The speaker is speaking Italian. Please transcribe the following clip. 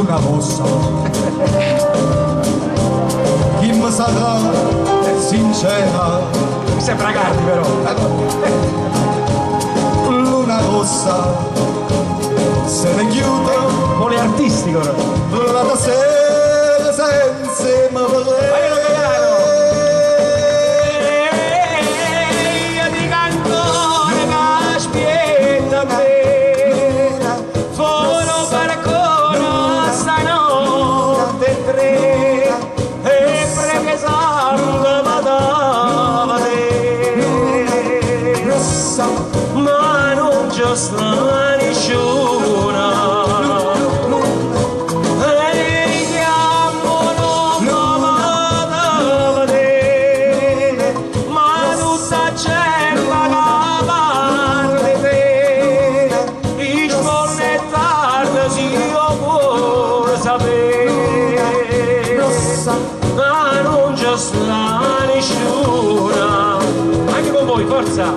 luna rossa. Chi mi sarà sincera? Mi sembra Cardi però. Luna rossa, se ne chiude. Vuole artistico. La sera senza mi vorrei. Io ti canto che aspetta te. Foro percorro stanotte tre. E perché sangue vada te. Ma non c'è sta nessuna. Ma non c'è sta nessuna. Anche con voi, forza!